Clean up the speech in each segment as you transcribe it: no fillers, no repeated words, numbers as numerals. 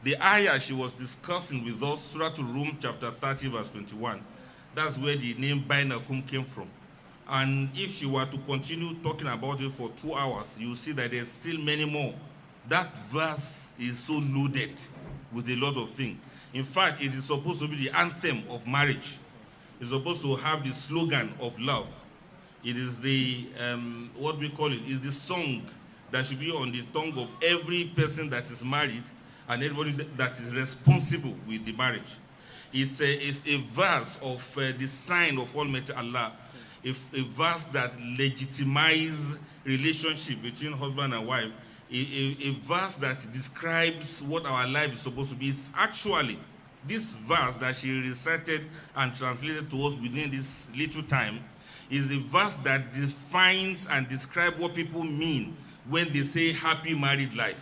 The ayah she was discussing with us, Suratul Rum, chapter 30, verse 21, that's where the name Bainakum came from. And if she were to continue talking about it for 2 hours, you'll see that there's still many more. That verse is so loaded with a lot of things. In fact, it is supposed to be the anthem of marriage. It's supposed to have the slogan of love. It is the, what we call it, is the song that should be on the tongue of every person that is married and everybody that is responsible with the marriage. It's a verse of the sign of Almighty Allah, a verse that legitimizes relationship between husband and wife, a verse that describes what our life is supposed to be. It's actually this verse that she recited and translated to us within this little time is a verse that defines and describes what people mean when they say happy married life.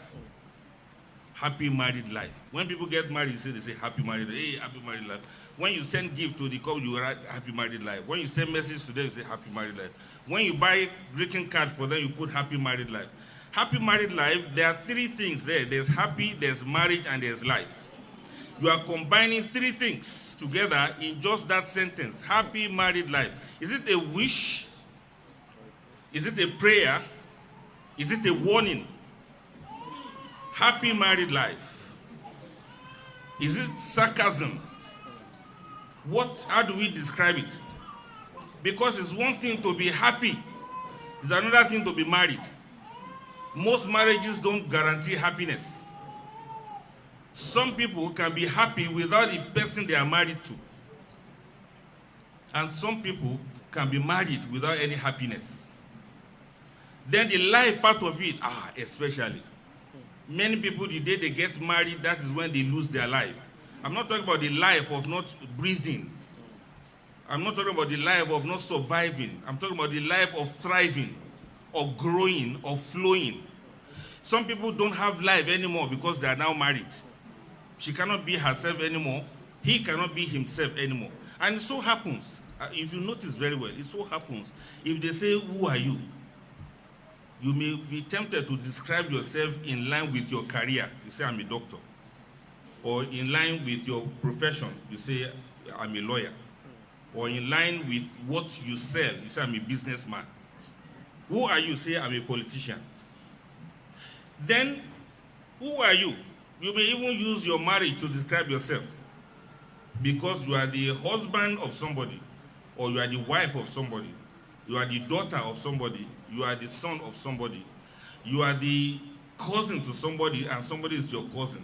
Happy married life. When people get married, they say happy married life. Hey, happy married life. When you send gift to the couple, you write happy married life. When you send message to them, you say happy married life. When you buy greeting card for them, you put happy married life. Happy married life, there are three things there. There's happy, there's marriage, and there's life. You are combining three things together in just that sentence. Happy married life. Is it a wish? Is it a prayer? Is it a warning? Happy married life. Is it sarcasm? How do we describe it? Because it's one thing to be happy. It's another thing to be married. Most marriages don't guarantee happiness. Some people can be happy without the person they are married to. And some people can be married without any happiness. Then the life part of it, especially. Many people, the day they get married, that is when they lose their life. I'm not talking about the life of not breathing. I'm not talking about the life of not surviving. I'm talking about the life of thriving, of growing, of flowing. Some people don't have life anymore because they are now married. She cannot be herself anymore. He cannot be himself anymore. And it so happens, if you notice very well, it so happens, if they say, who are you? You may be tempted to describe yourself in line with your career. You say, I'm a doctor. Or in line with your profession, you say, I'm a lawyer. Or in line with what you sell, you say, I'm a businessman. Who are you? Say, I'm a politician. Then, who are you? You may even use your marriage to describe yourself. Because you are the husband of somebody, or you are the wife of somebody, you are the daughter of somebody, you are the son of somebody, you are the cousin to somebody, and somebody is your cousin.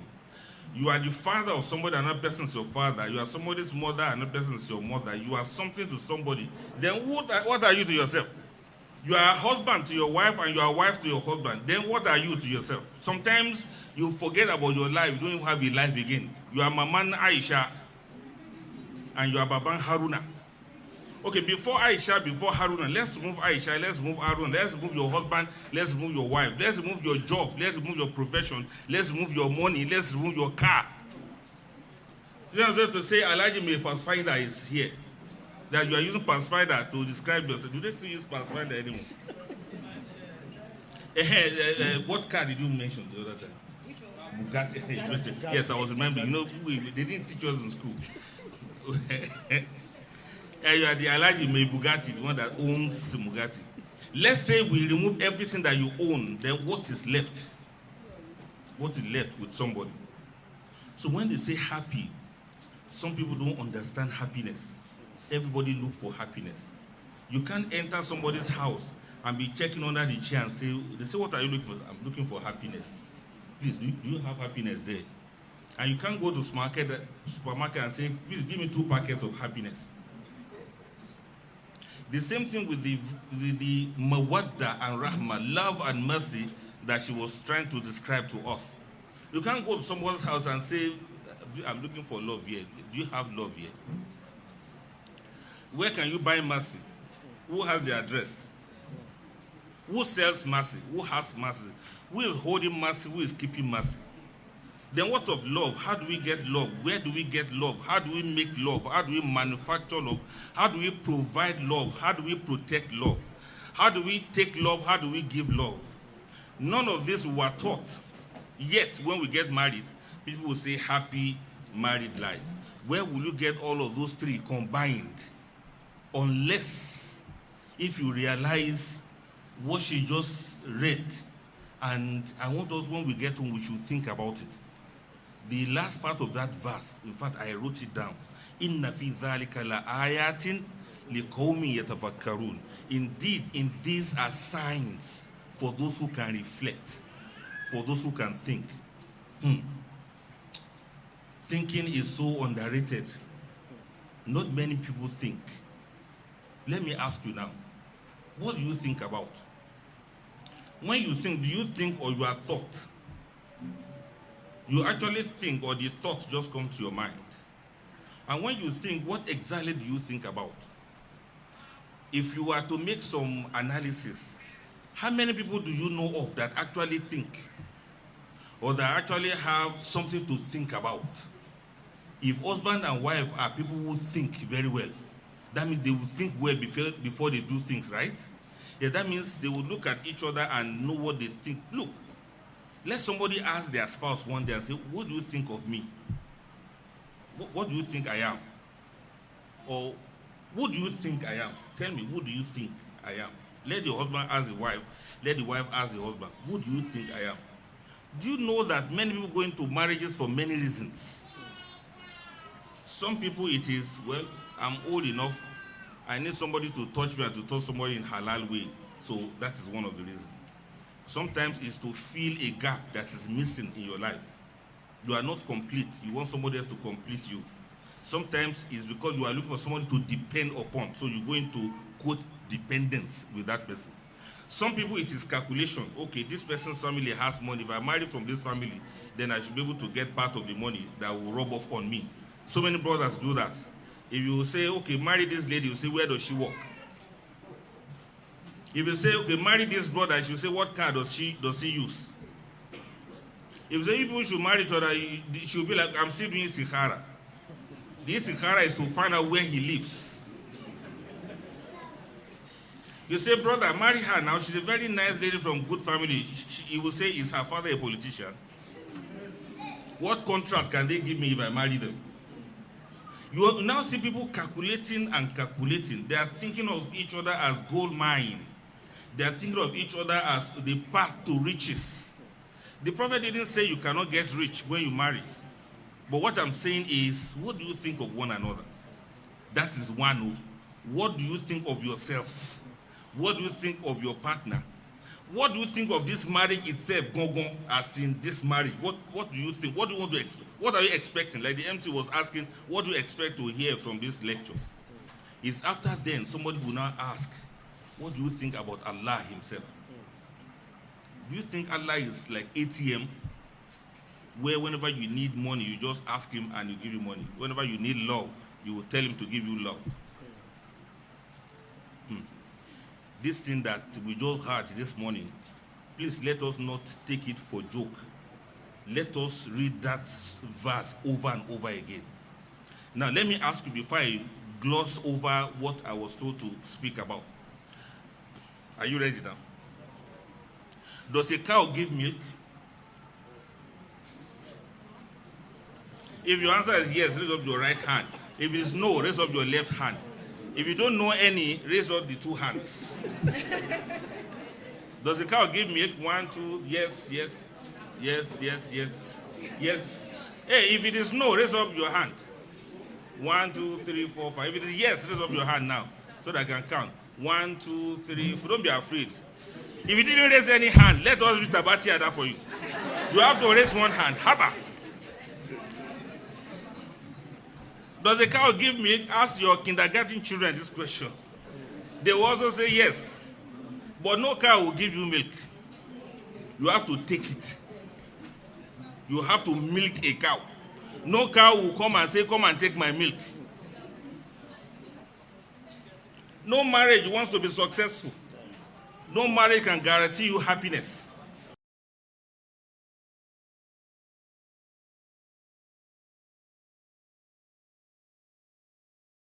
You are the father of somebody, another person is your father. You are somebody's mother, another person is your mother. You are something to somebody. Then what are you to yourself? You are a husband to your wife, and you are a wife to your husband. Then what are you to yourself? Sometimes you forget about your life. You don't even have a life again. You are Maman Aisha, and you are Baban Haruna. Okay, before Aisha, before Haruna, let's remove Aisha, let's remove Haruna, let's remove your husband, let's remove your wife, let's remove your job, let's remove your profession, let's remove your money, let's remove your car. You know, to say Alhaji May Pathfinder is here. That you are using Pathfinder to describe yourself. Do they still use Pathfinder anymore? What car did you mention the other time? Which one? Bugatti. Yes, I was remembering. You know, they didn't teach us in school. You are the Alhaji May Bugatti, the one that owns Bugatti. Let's say we remove everything that you own, then what is left? What is left with somebody? So when they say happy, some people don't understand happiness. Everybody look for happiness. You can't enter somebody's house and be checking under the chair and say, they say, what are you looking for? I'm looking for happiness. Please, do you have happiness there? And you can't go to supermarket and say, please give me 2 packets of happiness. The same thing with the mawadda and rahma, love and mercy that she was trying to describe to us. You can't go to someone's house and say, I'm looking for love here. Do you have love here? Where can you buy mercy? Who has the address? Who sells mercy? Who has mercy? Who is holding mercy? Who is keeping mercy? Then what of love? How do we get love? Where do we get love? How do we make love? How do we manufacture love? How do we provide love? How do we protect love? How do we take love? How do we give love? None of this we were taught. Yet, when we get married, People will say happy married life. Where will you get all of those three combined? Unless if you realize what she just read, and I want us, when we get home, we should think about it. The last part of that verse, in fact, I wrote it down. Inna fi dhalika la ayatin liqawmin yatafakkarun. Indeed, in these are signs for those who can reflect, for those who can think. Thinking is so underrated. Not many people think. Let me ask you now, what do you think about? When you think, do you think or you are thought? You actually think, or the thought just comes to your mind? And when you think, what exactly do you think about? If you were to make some analysis, how many people do you know of that actually think, or that actually have something to think about? If husband and wife are people who think very well, that means they will think well before they do things, right? Yeah, that means they will look at each other and know what they think. Look, let somebody ask their spouse one day and say, what do you think of me? What do you think I am? Or who do you think I am? Tell me, who do you think I am? Let the husband ask the wife. Let the wife ask the husband, who do you think I am? Do you know that many people go into marriages for many reasons? Some people it is, well, I'm old enough, I need somebody to touch me and to touch somebody in halal way. So that is one of the reasons. Sometimes it's to fill a gap that is missing in your life. You are not complete. You want somebody else to complete you. Sometimes it's because you are looking for somebody to depend upon. So you go into, quote, dependence with that person. Some people, it is calculation. Okay, this person's family has money. If I marry from this family, then I should be able to get part of the money that will rub off on me. So many brothers do that. If you say, okay, marry this lady, you say, where does she work? If you say, okay, marry this brother, you say, what car does he use? If you say people should marry each other, she'll be like, I'm still doing Sikhara. This Sikhara is to find out where he lives. You say, brother, marry her now. She's a very nice lady from good family. He will say, is her father a politician? What contract can they give me if I marry them? You now see people calculating and calculating. They are thinking of each other as gold mine. They are thinking of each other as the path to riches. The prophet didn't say you cannot get rich when you marry. But what I'm saying is, what do you think of one another? That is one. What do you think of yourself? What do you think of your partner? What do you think of this marriage itself, Gongon, as in this marriage? What do you think? What do you want to expect? What are you expecting? Like the MC was asking, what do you expect to hear from this lecture? It's after then somebody will now ask, what do you think about Allah himself? Do you think Allah is like ATM, where whenever you need money, you just ask him and he give you money? Whenever you need love, you will tell him to give you love. This thing that we just heard this morning, please let us not take it for joke. Let us read that verse over and over again. Now, let me ask you before I gloss over what I was told to speak about. Are you ready now? Does a cow give milk? If your answer is yes, raise up your right hand. If it is no, raise up your left hand. If you don't know any, raise up the two hands. Does a cow give milk? 1, 2, yes, yes, yes, yes, yes, yes. Hey, if it is no, raise up your hand. 1, 2, 3, 4, 5. If it is yes, raise up your hand now so that I can count. 1, 2, 3, 4. Don't be afraid. If you didn't raise any hand, let us read Tabati Ada for you. You have to raise one hand. Haba. Does a cow give milk? Ask your kindergarten children this question. They will also say yes. But no cow will give you milk. You have to take it. You have to milk a cow. No cow will come and say, come and take my milk. No marriage wants to be successful. No marriage can guarantee you happiness.